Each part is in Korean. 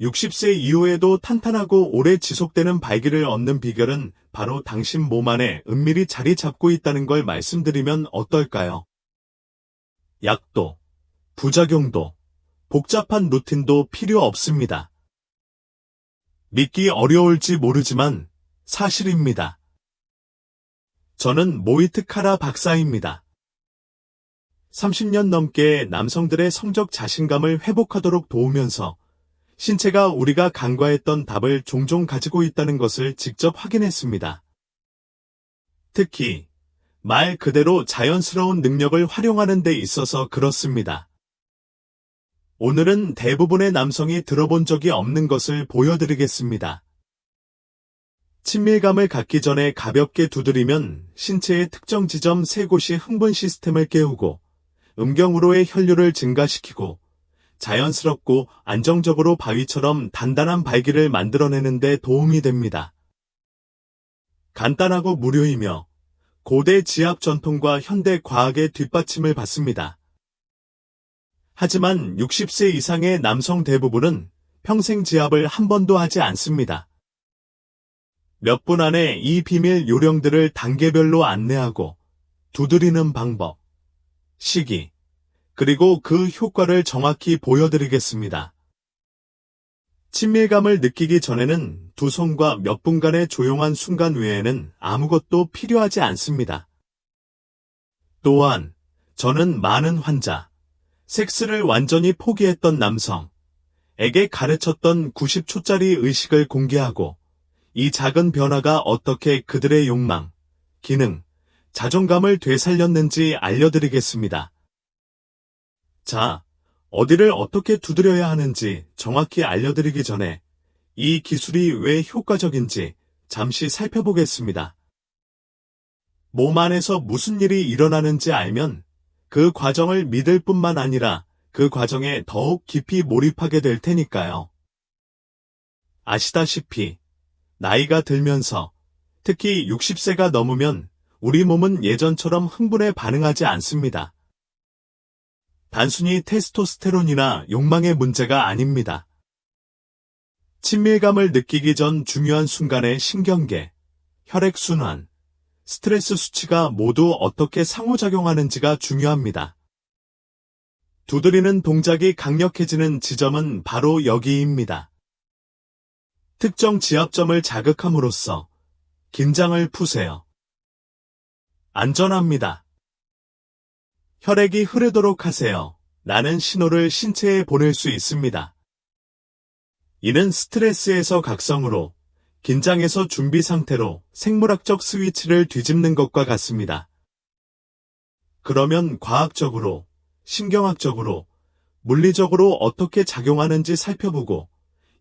60세 이후에도 탄탄하고 오래 지속되는 발기를 얻는 비결은 바로 당신 몸 안에 은밀히 자리 잡고 있다는 걸 말씀드리면 어떨까요? 약도, 부작용도, 복잡한 루틴도 필요 없습니다. 믿기 어려울지 모르지만 사실입니다. 저는 모히트 카라 박사입니다. 30년 넘게 남성들의 성적 자신감을 회복하도록 도우면서 신체가 우리가 간과했던 답을 종종 가지고 있다는 것을 직접 확인했습니다. 특히 말 그대로 자연스러운 능력을 활용하는 데 있어서 그렇습니다. 오늘은 대부분의 남성이 들어본 적이 없는 것을 보여드리겠습니다. 친밀감을 갖기 전에 가볍게 두드리면 신체의 특정 지점 3곳이 흥분 시스템을 깨우고 음경으로의 혈류를 증가시키고 자연스럽고 안정적으로 바위처럼 단단한 발기를 만들어내는 데 도움이 됩니다. 간단하고 무료이며 고대 지압 전통과 현대 과학의 뒷받침을 받습니다. 하지만 60세 이상의 남성 대부분은 평생 지압을 한 번도 하지 않습니다. 몇 분 안에 이 비밀 요령들을 단계별로 안내하고 두드리는 방법, 시기, 그리고 그 효과를 정확히 보여드리겠습니다. 친밀감을 느끼기 전에는 두 손과 몇 분간의 조용한 순간 외에는 아무것도 필요하지 않습니다. 또한 저는 많은 환자, 섹스를 완전히 포기했던 남성에게 가르쳤던 90초짜리 의식을 공개하고 이 작은 변화가 어떻게 그들의 욕망, 기능, 자존감을 되살렸는지 알려드리겠습니다. 자, 어디를 어떻게 두드려야 하는지 정확히 알려드리기 전에 이 기술이 왜 효과적인지 잠시 살펴보겠습니다. 몸 안에서 무슨 일이 일어나는지 알면 그 과정을 믿을 뿐만 아니라 그 과정에 더욱 깊이 몰입하게 될 테니까요. 아시다시피 나이가 들면서 특히 60세가 넘으면 우리 몸은 예전처럼 흥분에 반응하지 않습니다. 단순히 테스토스테론이나 욕망의 문제가 아닙니다. 친밀감을 느끼기 전 중요한 순간의 신경계, 혈액순환, 스트레스 수치가 모두 어떻게 상호작용하는지가 중요합니다. 두드리는 동작이 강력해지는 지점은 바로 여기입니다. 특정 지압점을 자극함으로써 긴장을 푸세요. 안전합니다. 혈액이 흐르도록 하세요. 라는 신호를 신체에 보낼 수 있습니다. 이는 스트레스에서 각성으로, 긴장에서 준비 상태로 생물학적 스위치를 뒤집는 것과 같습니다. 그러면 과학적으로, 신경학적으로, 물리적으로 어떻게 작용하는지 살펴보고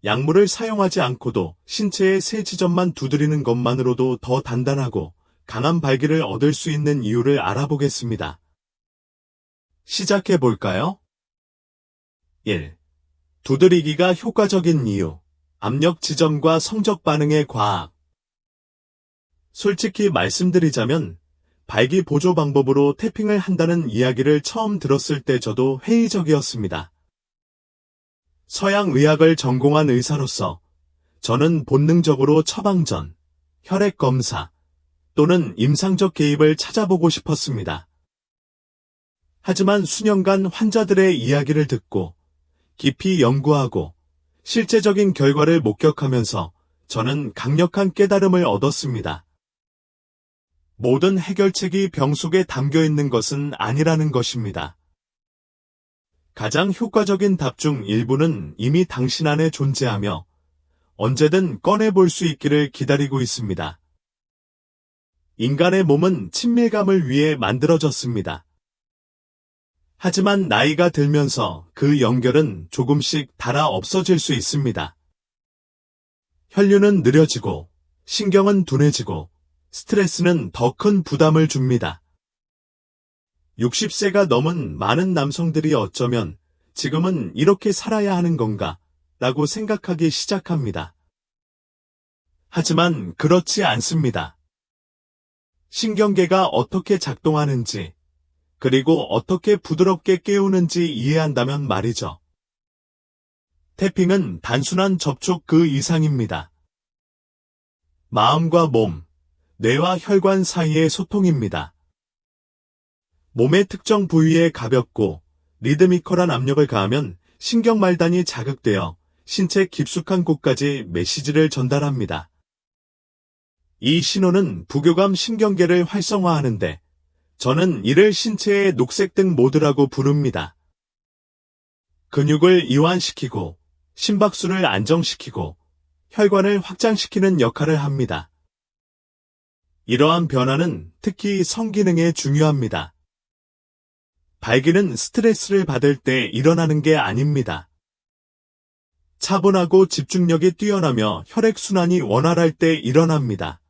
약물을 사용하지 않고도 신체의 세 지점만 두드리는 것만으로도 더 단단하고 강한 발기를 얻을 수 있는 이유를 알아보겠습니다. 시작해볼까요? 1. 두드리기가 효과적인 이유. 압력 지점과 성적 반응의 과학. 솔직히 말씀드리자면 발기 보조 방법으로 태핑을 한다는 이야기를 처음 들었을 때 저도 회의적이었습니다. 서양 의학을 전공한 의사로서 저는 본능적으로 처방전, 혈액 검사 또는 임상적 개입을 찾아보고 싶었습니다. 하지만 수년간 환자들의 이야기를 듣고 깊이 연구하고 실제적인 결과를 목격하면서 저는 강력한 깨달음을 얻었습니다. 모든 해결책이 병 속에 담겨 있는 것은 아니라는 것입니다. 가장 효과적인 답 중 일부는 이미 당신 안에 존재하며 언제든 꺼내볼 수 있기를 기다리고 있습니다. 인간의 몸은 친밀감을 위해 만들어졌습니다. 하지만 나이가 들면서 그 연결은 조금씩 닳아 없어질 수 있습니다. 혈류는 느려지고, 신경은 둔해지고, 스트레스는 더 큰 부담을 줍니다. 60세가 넘은 많은 남성들이 어쩌면 지금은 이렇게 살아야 하는 건가 라고 생각하기 시작합니다. 하지만 그렇지 않습니다. 신경계가 어떻게 작동하는지, 그리고 어떻게 부드럽게 깨우는지 이해한다면 말이죠. 태핑은 단순한 접촉 그 이상입니다. 마음과 몸, 뇌와 혈관 사이의 소통입니다. 몸의 특정 부위에 가볍고 리드미컬한 압력을 가하면 신경말단이 자극되어 신체 깊숙한 곳까지 메시지를 전달합니다. 이 신호는 부교감 신경계를 활성화하는데 저는 이를 신체의 녹색등 모드라고 부릅니다. 근육을 이완시키고 심박수를 안정시키고 혈관을 확장시키는 역할을 합니다. 이러한 변화는 특히 성기능에 중요합니다. 발기는 스트레스를 받을 때 일어나는 게 아닙니다. 차분하고 집중력이 뛰어나며 혈액순환이 원활할 때 일어납니다.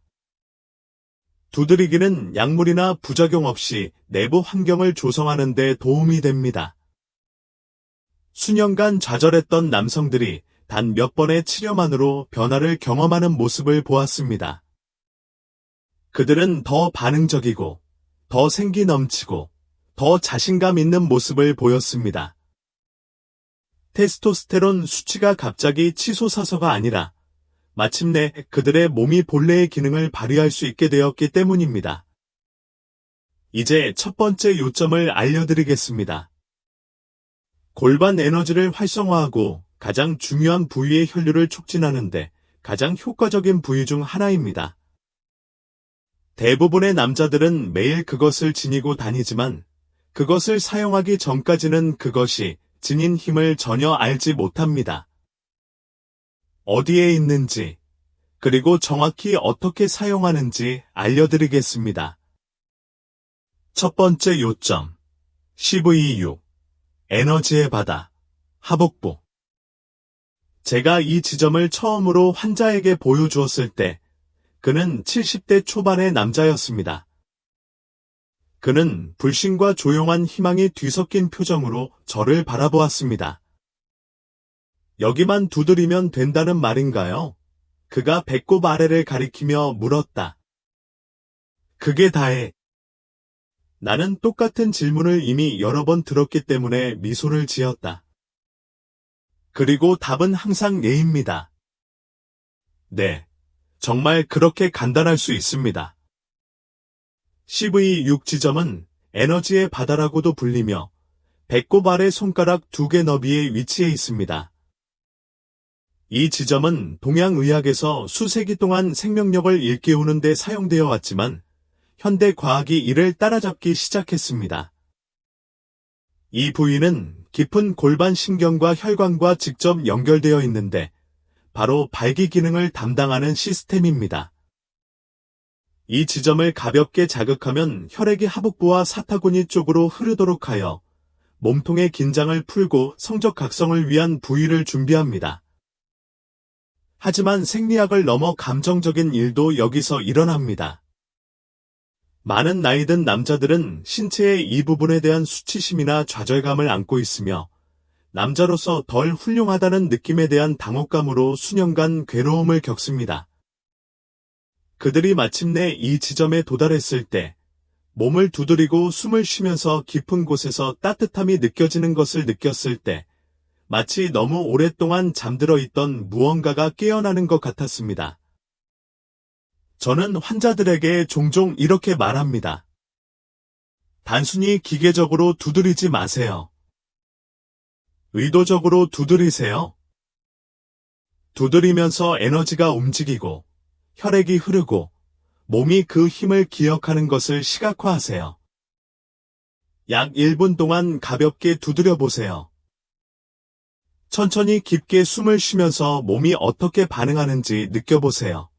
두드리기는 약물이나 부작용 없이 내부 환경을 조성하는 데 도움이 됩니다. 수년간 좌절했던 남성들이 단 몇 번의 치료만으로 변화를 경험하는 모습을 보았습니다. 그들은 더 반응적이고, 더 생기 넘치고, 더 자신감 있는 모습을 보였습니다. 테스토스테론 수치가 갑자기 치솟아서가 아니라 마침내 그들의 몸이 본래의 기능을 발휘할 수 있게 되었기 때문입니다. 이제 첫 번째 요점을 알려드리겠습니다. 골반 에너지를 활성화하고 가장 중요한 부위의 혈류를 촉진하는데 가장 효과적인 부위 중 하나입니다. 대부분의 남자들은 매일 그것을 지니고 다니지만 그것을 사용하기 전까지는 그것이 지닌 힘을 전혀 알지 못합니다. 어디에 있는지, 그리고 정확히 어떻게 사용하는지 알려드리겠습니다. 첫 번째 요점, CV6, 에너지의 바다, 하복부. 제가 이 지점을 처음으로 환자에게 보여주었을 때, 그는 70대 초반의 남자였습니다. 그는 불신과 조용한 희망이 뒤섞인 표정으로 저를 바라보았습니다. 여기만 두드리면 된다는 말인가요? 그가 배꼽 아래를 가리키며 물었다. 그게 다해. 나는 똑같은 질문을 이미 여러 번 들었기 때문에 미소를 지었다. 그리고 답은 항상 예입니다. 네, 정말 그렇게 간단할 수 있습니다. CV6 지점은 에너지의 바다라고도 불리며 배꼽 아래 손가락 2개 너비에 위치해 있습니다. 이 지점은 동양의학에서 수세기 동안 생명력을 일깨우는 데 사용되어 왔지만 현대 과학이 이를 따라잡기 시작했습니다. 이 부위는 깊은 골반 신경과 혈관과 직접 연결되어 있는데 바로 발기 기능을 담당하는 시스템입니다. 이 지점을 가볍게 자극하면 혈액이 하복부와 사타구니 쪽으로 흐르도록 하여 몸통의 긴장을 풀고 성적 각성을 위한 부위를 준비합니다. 하지만 생리학을 넘어 감정적인 일도 여기서 일어납니다. 많은 나이 든 남자들은 신체의 이 부분에 대한 수치심이나 좌절감을 안고 있으며 남자로서 덜 훌륭하다는 느낌에 대한 당혹감으로 수년간 괴로움을 겪습니다. 그들이 마침내 이 지점에 도달했을 때 몸을 두드리고 숨을 쉬면서 깊은 곳에서 따뜻함이 느껴지는 것을 느꼈을 때 마치 너무 오랫동안 잠들어 있던 무언가가 깨어나는 것 같았습니다. 저는 환자들에게 종종 이렇게 말합니다. 단순히 기계적으로 두드리지 마세요. 의도적으로 두드리세요. 두드리면서 에너지가 움직이고 혈액이 흐르고 몸이 그 힘을 기억하는 것을 시각화하세요. 약 1분 동안 가볍게 두드려 보세요. 천천히 깊게 숨을 쉬면서 몸이 어떻게 반응하는지 느껴보세요.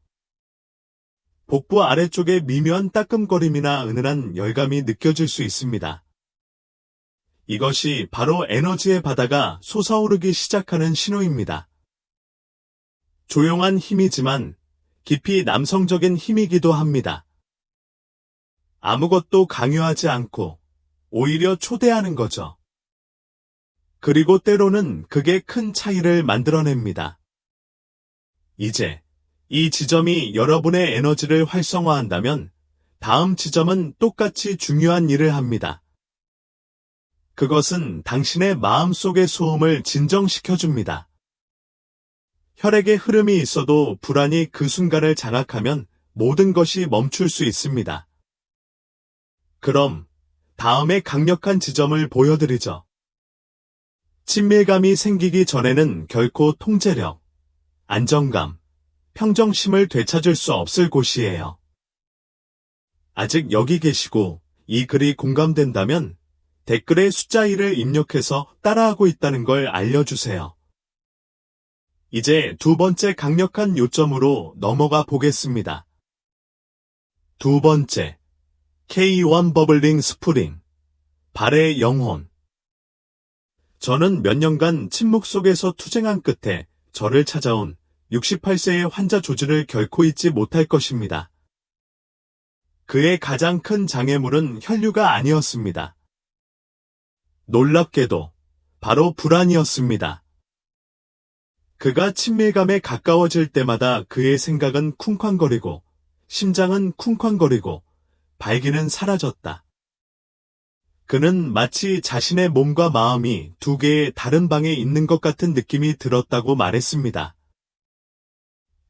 복부 아래쪽에 미묘한 따끔거림이나 은은한 열감이 느껴질 수 있습니다. 이것이 바로 에너지의 바다가 솟아오르기 시작하는 신호입니다. 조용한 힘이지만 깊이 남성적인 힘이기도 합니다. 아무것도 강요하지 않고 오히려 초대하는 거죠. 그리고 때로는 그게 큰 차이를 만들어냅니다. 이제 이 지점이 여러분의 에너지를 활성화한다면 다음 지점은 똑같이 중요한 일을 합니다. 그것은 당신의 마음속의 소음을 진정시켜줍니다. 혈액의 흐름이 있어도 불안이 그 순간을 장악하면 모든 것이 멈출 수 있습니다. 그럼 다음에 강력한 지점을 보여드리죠. 친밀감이 생기기 전에는 결코 통제력, 안정감, 평정심을 되찾을 수 없을 곳이에요. 아직 여기 계시고 이 글이 공감된다면 댓글에 숫자 1을 입력해서 따라하고 있다는 걸 알려주세요. 이제 두 번째 강력한 요점으로 넘어가 보겠습니다. 두 번째, K1 버블링 스프링, 발의 영혼. 저는 몇 년간 침묵 속에서 투쟁한 끝에 저를 찾아온 68세의 환자 조지를 결코 잊지 못할 것입니다. 그의 가장 큰 장애물은 혈류가 아니었습니다. 놀랍게도 바로 불안이었습니다. 그가 친밀감에 가까워질 때마다 그의 생각은 쿵쾅거리고 심장은 쿵쾅거리고 발기는 사라졌다. 그는 마치 자신의 몸과 마음이 두 개의 다른 방에 있는 것 같은 느낌이 들었다고 말했습니다.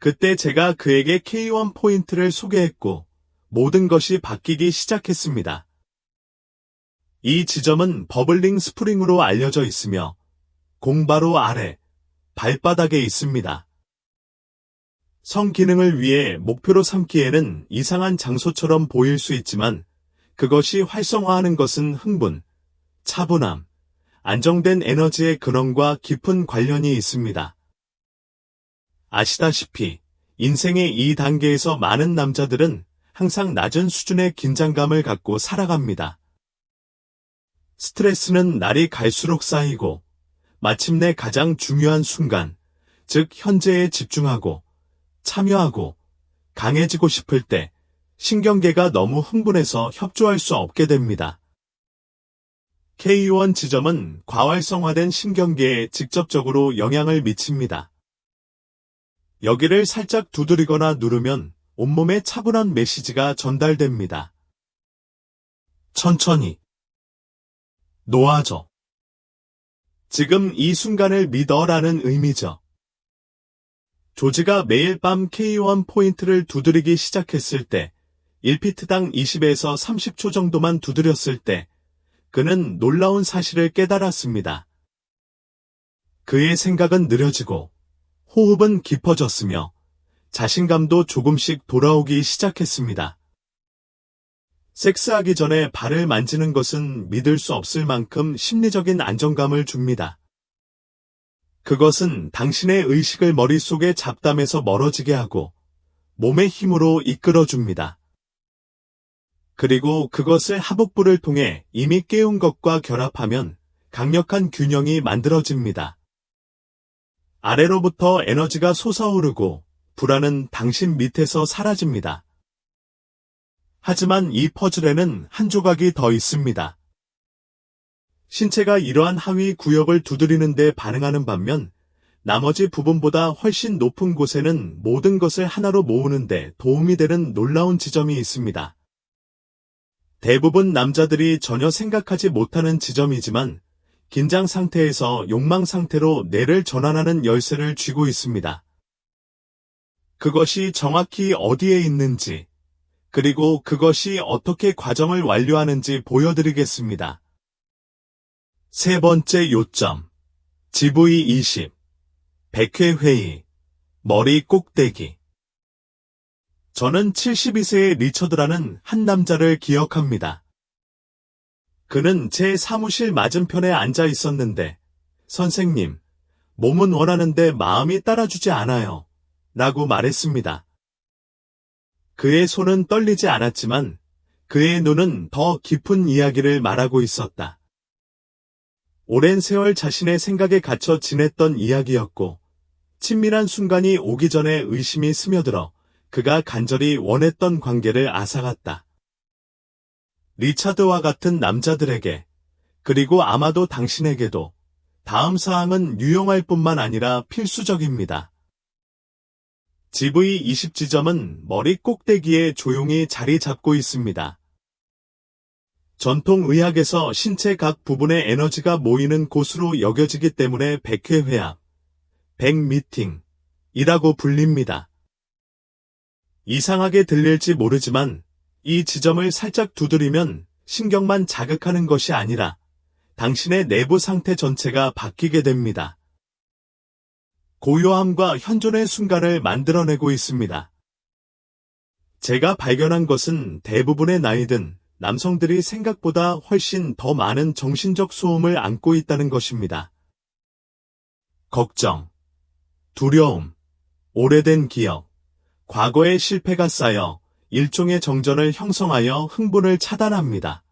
그때 제가 그에게 K1 포인트를 소개했고 모든 것이 바뀌기 시작했습니다. 이 지점은 버블링 스프링으로 알려져 있으며 공바로 아래 발바닥에 있습니다. 성기능을 위해 목표로 삼기에는 이상한 장소처럼 보일 수 있지만 그것이 활성화하는 것은 흥분, 차분함, 안정된 에너지의 근원과 깊은 관련이 있습니다. 아시다시피 인생의 이 단계에서 많은 남자들은 항상 낮은 수준의 긴장감을 갖고 살아갑니다. 스트레스는 날이 갈수록 쌓이고 마침내 가장 중요한 순간, 즉 현재에 집중하고 참여하고 강해지고 싶을 때 신경계가 너무 흥분해서 협조할 수 없게 됩니다. K1 지점은 과활성화된 신경계에 직접적으로 영향을 미칩니다. 여기를 살짝 두드리거나 누르면 온몸에 차분한 메시지가 전달됩니다. 천천히 놓아줘. 지금 이 순간을 믿어라는 의미죠. 조지가 매일 밤 K1 포인트를 두드리기 시작했을 때 1피트당 20에서 30초 정도만 두드렸을 때 그는 놀라운 사실을 깨달았습니다. 그의 생각은 느려지고 호흡은 깊어졌으며 자신감도 조금씩 돌아오기 시작했습니다. 섹스하기 전에 발을 만지는 것은 믿을 수 없을 만큼 심리적인 안정감을 줍니다. 그것은 당신의 의식을 머릿속의 잡담에서 멀어지게 하고 몸의 힘으로 이끌어줍니다. 그리고 그것을 하복부를 통해 이미 깨운 것과 결합하면 강력한 균형이 만들어집니다. 아래로부터 에너지가 솟아오르고 불안은 당신 밑에서 사라집니다. 하지만 이 퍼즐에는 한 조각이 더 있습니다. 신체가 이러한 하위 구역을 두드리는 데 반응하는 반면 나머지 부분보다 훨씬 높은 곳에는 모든 것을 하나로 모으는 데 도움이 되는 놀라운 지점이 있습니다. 대부분 남자들이 전혀 생각하지 못하는 지점이지만 긴장 상태에서 욕망 상태로 뇌를 전환하는 열쇠를 쥐고 있습니다. 그것이 정확히 어디에 있는지, 그리고 그것이 어떻게 과정을 완료하는지 보여드리겠습니다. 세 번째 요점, GV20, 100회 회의, 머리 꼭대기. 저는 72세의 리처드라는 한 남자를 기억합니다. 그는 제 사무실 맞은편에 앉아 있었는데, 선생님, 몸은 원하는데 마음이 따라주지 않아요. 라고 말했습니다. 그의 손은 떨리지 않았지만 그의 눈은 더 깊은 이야기를 말하고 있었다. 오랜 세월 자신의 생각에 갇혀 지냈던 이야기였고 친밀한 순간이 오기 전에 의심이 스며들어 그가 간절히 원했던 관계를 앗아갔다. 리차드와 같은 남자들에게, 그리고 아마도 당신에게도 다음 사항은 유용할 뿐만 아니라 필수적입니다. GV20 지점은 머리 꼭대기에 조용히 자리 잡고 있습니다. 전통 의학에서 신체 각 부분의 에너지가 모이는 곳으로 여겨지기 때문에 100회 회합, 100 미팅, 이라고 불립니다. 이상하게 들릴지 모르지만 이 지점을 살짝 두드리면 신경만 자극하는 것이 아니라 당신의 내부 상태 전체가 바뀌게 됩니다. 고요함과 현존의 순간을 만들어내고 있습니다. 제가 발견한 것은 대부분의 나이든 남성들이 생각보다 훨씬 더 많은 정신적 소음을 안고 있다는 것입니다. 걱정, 두려움, 오래된 기억, 과거의 실패가 쌓여 일종의 정전을 형성하여 흥분을 차단합니다.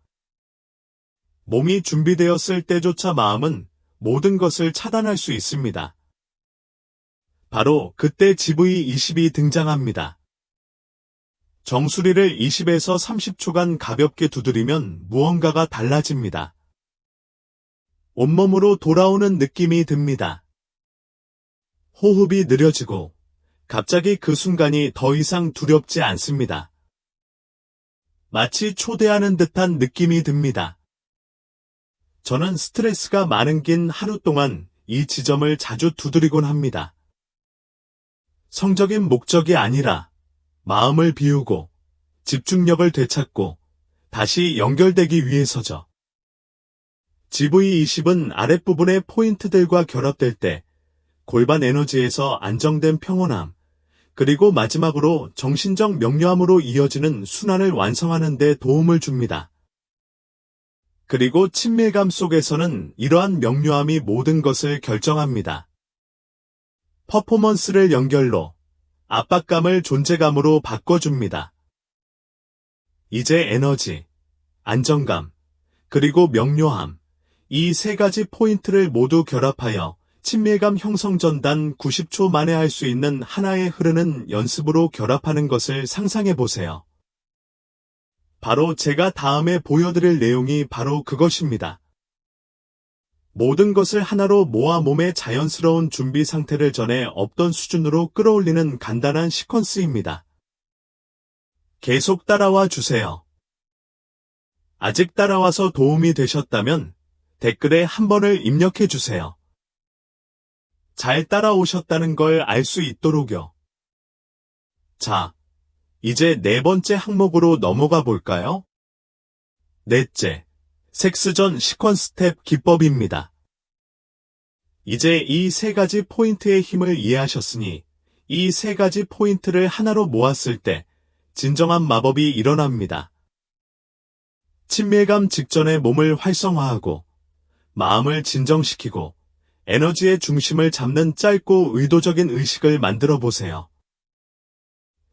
몸이 준비되었을 때조차 마음은 모든 것을 차단할 수 있습니다. 바로 그때 GV20이 등장합니다. 정수리를 20에서 30초간 가볍게 두드리면 무언가가 달라집니다. 온몸으로 돌아오는 느낌이 듭니다. 호흡이 느려지고 갑자기 그 순간이 더 이상 두렵지 않습니다. 마치 초대하는 듯한 느낌이 듭니다. 저는 스트레스가 많은 긴 하루 동안 이 지점을 자주 두드리곤 합니다. 성적인 목적이 아니라 마음을 비우고 집중력을 되찾고 다시 연결되기 위해서죠. GV20은 아랫부분의 포인트들과 결합될 때 골반 에너지에서 안정된 평온함, 그리고 마지막으로 정신적 명료함으로 이어지는 순환을 완성하는 데 도움을 줍니다. 그리고 친밀감 속에서는 이러한 명료함이 모든 것을 결정합니다. 퍼포먼스를 연결로 압박감을 존재감으로 바꿔줍니다. 이제 에너지, 안정감, 그리고 명료함, 이 세 가지 포인트를 모두 결합하여 친밀감 형성 전단 90초 만에 할 수 있는 하나의 흐르는 연습으로 결합하는 것을 상상해 보세요. 바로 제가 다음에 보여드릴 내용이 바로 그것입니다. 모든 것을 하나로 모아 몸의 자연스러운 준비 상태를 전에 없던 수준으로 끌어올리는 간단한 시퀀스입니다. 계속 따라와 주세요. 아직 따라와서 도움이 되셨다면 댓글에 한 번을 입력해 주세요. 잘 따라오셨다는 걸 알 수 있도록요. 자, 이제 네 번째 항목으로 넘어가 볼까요? 넷째, 섹스 전 시퀀스 스텝 기법입니다. 이제 이 세 가지 포인트의 힘을 이해하셨으니 이 세 가지 포인트를 하나로 모았을 때 진정한 마법이 일어납니다. 친밀감 직전에 몸을 활성화하고 마음을 진정시키고 에너지의 중심을 잡는 짧고 의도적인 의식을 만들어 보세요.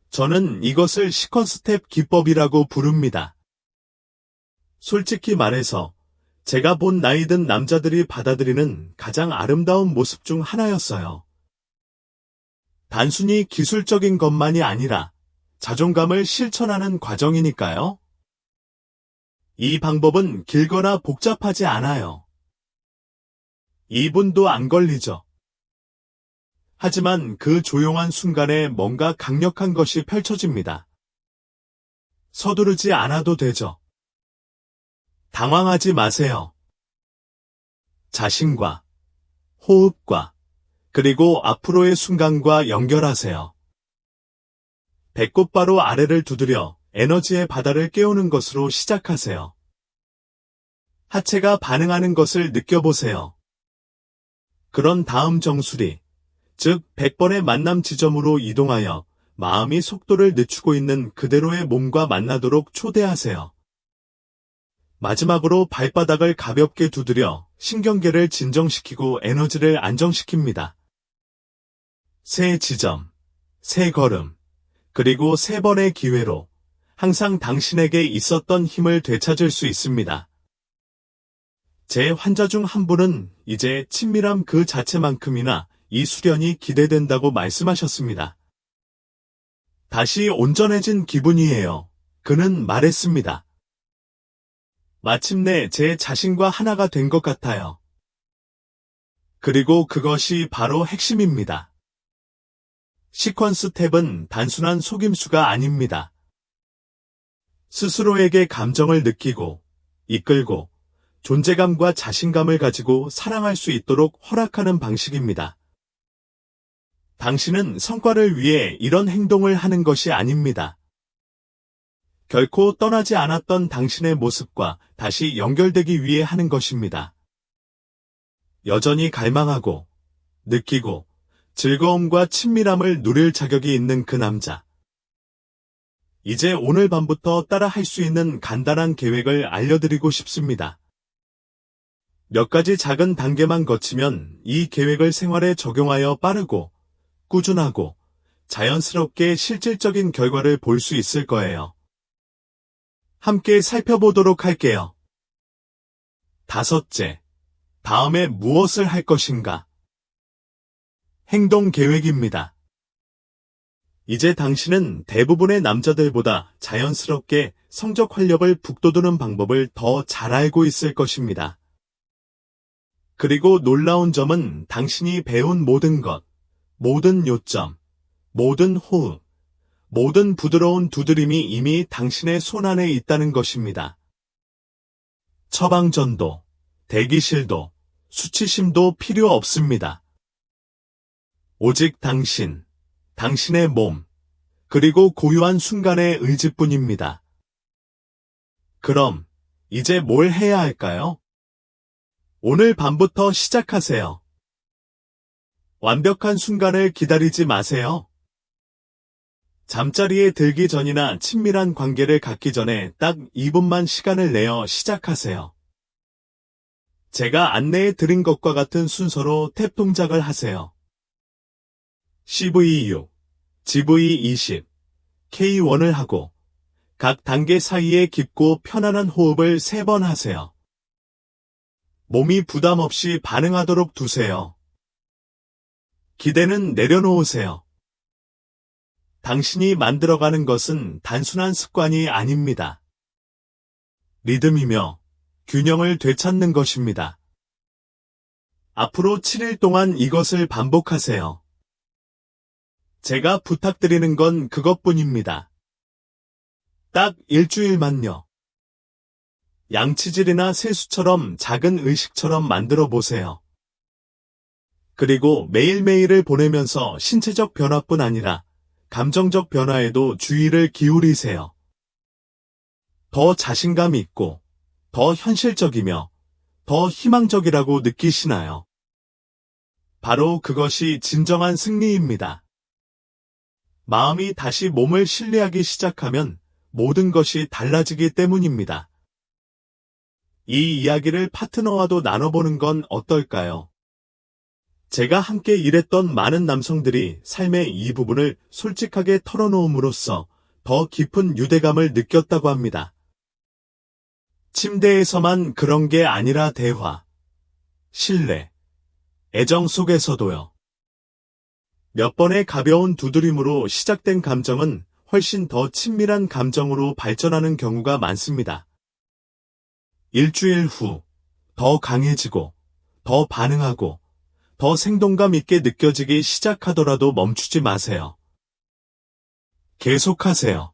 저는 이것을 시퀀스 스텝 기법이라고 부릅니다. 솔직히 말해서 제가 본 나이 든 남자들이 받아들이는 가장 아름다운 모습 중 하나였어요. 단순히 기술적인 것만이 아니라 자존감을 실천하는 과정이니까요. 이 방법은 길거나 복잡하지 않아요. 2분도 안 걸리죠. 하지만 그 조용한 순간에 뭔가 강력한 것이 펼쳐집니다. 서두르지 않아도 되죠. 당황하지 마세요. 자신과, 호흡과, 그리고 앞으로의 순간과 연결하세요. 배꼽바로 아래를 두드려 에너지의 바다를 깨우는 것으로 시작하세요. 하체가 반응하는 것을 느껴보세요. 그런 다음 정수리, 즉 100번의 만남 지점으로 이동하여 마음이 속도를 늦추고 있는 그대로의 몸과 만나도록 초대하세요. 마지막으로 발바닥을 가볍게 두드려 신경계를 진정시키고 에너지를 안정시킵니다. 세 지점, 세 걸음, 그리고 세 번의 기회로 항상 당신에게 있었던 힘을 되찾을 수 있습니다. 제 환자 중 한 분은 이제 친밀함 그 자체만큼이나 이 수련이 기대된다고 말씀하셨습니다. 다시 온전해진 기분이에요. 그는 말했습니다. 마침내 제 자신과 하나가 된 것 같아요. 그리고 그것이 바로 핵심입니다. 시퀀스 탭은 단순한 속임수가 아닙니다. 스스로에게 감정을 느끼고, 이끌고, 존재감과 자신감을 가지고 사랑할 수 있도록 허락하는 방식입니다. 당신은 성과를 위해 이런 행동을 하는 것이 아닙니다. 결코 떠나지 않았던 당신의 모습과 다시 연결되기 위해 하는 것입니다. 여전히 갈망하고, 느끼고, 즐거움과 친밀함을 누릴 자격이 있는 그 남자. 이제 오늘 밤부터 따라 할 수 있는 간단한 계획을 알려드리고 싶습니다. 몇 가지 작은 단계만 거치면 이 계획을 생활에 적용하여 빠르고, 꾸준하고, 자연스럽게 실질적인 결과를 볼 수 있을 거예요. 함께 살펴보도록 할게요. 5째, 다음에 무엇을 할 것인가? 행동 계획입니다. 이제 당신은 대부분의 남자들보다 자연스럽게 성적 활력을 북돋우는 방법을 더 잘 알고 있을 것입니다. 그리고 놀라운 점은 당신이 배운 모든 것, 모든 요점, 모든 호흡, 모든 부드러운 두드림이 이미 당신의 손 안에 있다는 것입니다. 처방전도, 대기실도, 수치심도 필요 없습니다. 오직 당신, 당신의 몸, 그리고 고요한 순간의 의지뿐입니다. 그럼, 이제 뭘 해야 할까요? 오늘 밤부터 시작하세요. 완벽한 순간을 기다리지 마세요. 잠자리에 들기 전이나 친밀한 관계를 갖기 전에 딱 2분만 시간을 내어 시작하세요. 제가 안내해 드린 것과 같은 순서로 탭 동작을 하세요. CV6, GV20, K1을 하고 각 단계 사이에 깊고 편안한 호흡을 3번 하세요. 몸이 부담 없이 반응하도록 두세요. 기대는 내려놓으세요. 당신이 만들어가는 것은 단순한 습관이 아닙니다. 리듬이며 균형을 되찾는 것입니다. 앞으로 7일 동안 이것을 반복하세요. 제가 부탁드리는 건 그것뿐입니다. 딱 일주일만요. 양치질이나 세수처럼 작은 의식처럼 만들어 보세요. 그리고 매일매일을 보내면서 신체적 변화뿐 아니라 감정적 변화에도 주의를 기울이세요. 더 자신감 있고, 더 현실적이며, 더 희망적이라고 느끼시나요? 바로 그것이 진정한 승리입니다. 마음이 다시 몸을 신뢰하기 시작하면 모든 것이 달라지기 때문입니다. 이 이야기를 파트너와도 나눠보는 건 어떨까요? 제가 함께 일했던 많은 남성들이 삶의 이 부분을 솔직하게 털어놓음으로써 더 깊은 유대감을 느꼈다고 합니다. 침대에서만 그런 게 아니라 대화, 신뢰, 애정 속에서도요. 몇 번의 가벼운 두드림으로 시작된 감정은 훨씬 더 친밀한 감정으로 발전하는 경우가 많습니다. 일주일 후, 더 강해지고, 더 반응하고, 더 생동감 있게 느껴지기 시작하더라도 멈추지 마세요. 계속하세요.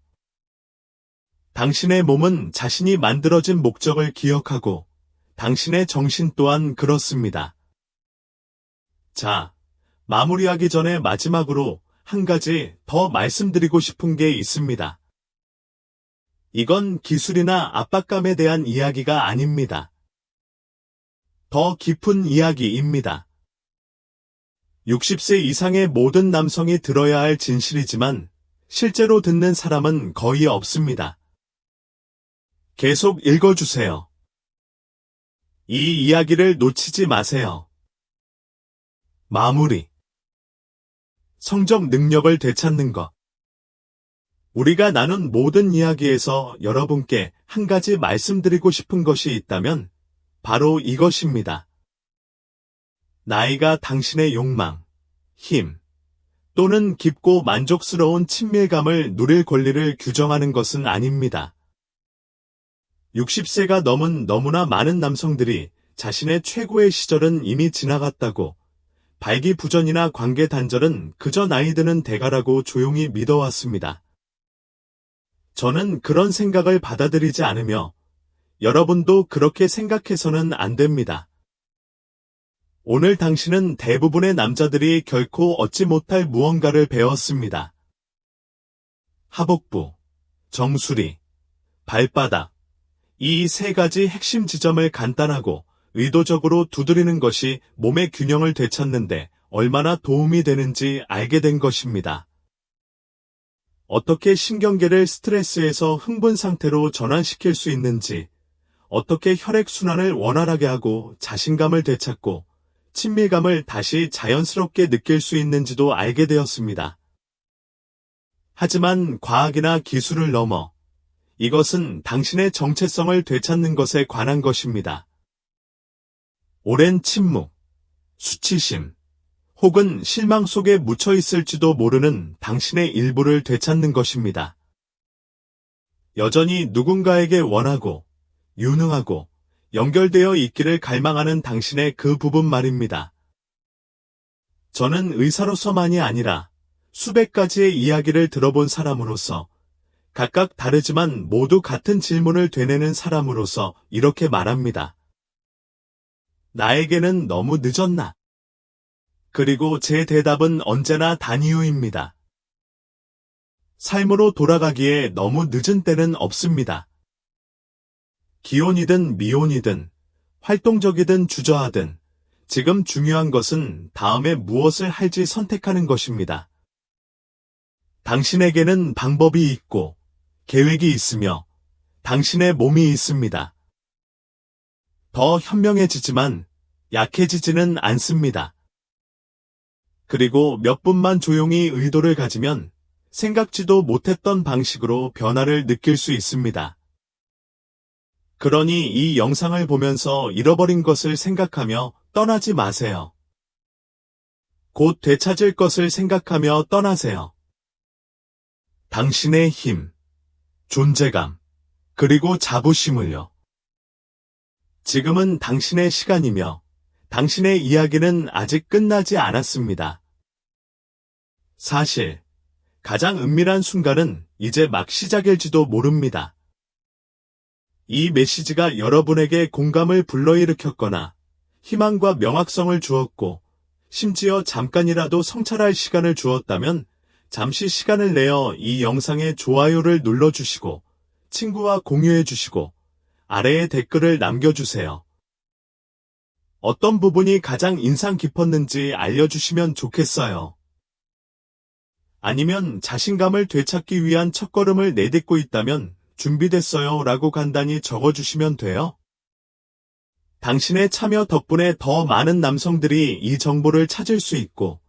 당신의 몸은 자신이 만들어진 목적을 기억하고, 당신의 정신 또한 그렇습니다. 자, 마무리하기 전에 마지막으로 한 가지 더 말씀드리고 싶은 게 있습니다. 이건 기술이나 압박감에 대한 이야기가 아닙니다. 더 깊은 이야기입니다. 60세 이상의 모든 남성이 들어야 할 진실이지만 실제로 듣는 사람은 거의 없습니다. 계속 읽어주세요. 이 이야기를 놓치지 마세요. 마무리. 성적 능력을 되찾는 것. 우리가 나눈 모든 이야기에서 여러분께 한 가지 말씀드리고 싶은 것이 있다면 바로 이것입니다. 나이가 당신의 욕망, 힘, 또는 깊고 만족스러운 친밀감을 누릴 권리를 규정하는 것은 아닙니다. 60세가 넘은 너무나 많은 남성들이 자신의 최고의 시절은 이미 지나갔다고, 발기부전이나 관계 단절은 그저 나이 드는 대가라고 조용히 믿어왔습니다. 저는 그런 생각을 받아들이지 않으며 여러분도 그렇게 생각해서는 안 됩니다. 오늘 당신은 대부분의 남자들이 결코 얻지 못할 무언가를 배웠습니다. 하복부, 정수리, 발바닥. 이 세 가지 핵심 지점을 간단하고 의도적으로 두드리는 것이 몸의 균형을 되찾는데 얼마나 도움이 되는지 알게 된 것입니다. 어떻게 신경계를 스트레스에서 흥분 상태로 전환시킬 수 있는지, 어떻게 혈액순환을 원활하게 하고 자신감을 되찾고 친밀감을 다시 자연스럽게 느낄 수 있는지도 알게 되었습니다. 하지만 과학이나 기술을 넘어 이것은 당신의 정체성을 되찾는 것에 관한 것입니다. 오랜 침묵, 수치심, 혹은 실망 속에 묻혀 있을지도 모르는 당신의 일부를 되찾는 것입니다. 여전히 누군가에게 원하고, 유능하고, 연결되어 있기를 갈망하는 당신의 그 부분 말입니다. 저는 의사로서만이 아니라 수백 가지의 이야기를 들어본 사람으로서, 각각 다르지만 모두 같은 질문을 되뇌는 사람으로서 이렇게 말합니다. 나에게는 너무 늦었나? 그리고 제 대답은 언제나 단이유입니다. 삶으로 돌아가기에 너무 늦은 때는 없습니다. 기혼이든 미혼이든 활동적이든 주저하든 지금 중요한 것은 다음에 무엇을 할지 선택하는 것입니다. 당신에게는 방법이 있고 계획이 있으며 당신의 몸이 있습니다. 더 현명해지지만 약해지지는 않습니다. 그리고 몇 분만 조용히 의도를 가지면 생각지도 못했던 방식으로 변화를 느낄 수 있습니다. 그러니 이 영상을 보면서 잃어버린 것을 생각하며 떠나지 마세요. 곧 되찾을 것을 생각하며 떠나세요. 당신의 힘, 존재감, 그리고 자부심을요. 지금은 당신의 시간이며 당신의 이야기는 아직 끝나지 않았습니다. 사실, 가장 은밀한 순간은 이제 막 시작일지도 모릅니다. 이 메시지가 여러분에게 공감을 불러일으켰거나 희망과 명확성을 주었고 심지어 잠깐이라도 성찰할 시간을 주었다면 잠시 시간을 내어 이 영상에 좋아요를 눌러주시고 친구와 공유해주시고 아래에 댓글을 남겨주세요. 어떤 부분이 가장 인상 깊었는지 알려주시면 좋겠어요. 아니면 자신감을 되찾기 위한 첫걸음을 내딛고 있다면 준비됐어요 라고 간단히 적어주시면 돼요. 당신의 참여 덕분에 더 많은 남성들이 이 정보를 찾을 수 있고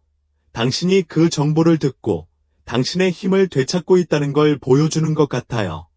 당신이 그 정보를 듣고 당신의 힘을 되찾고 있다는 걸 보여주는 것 같아요.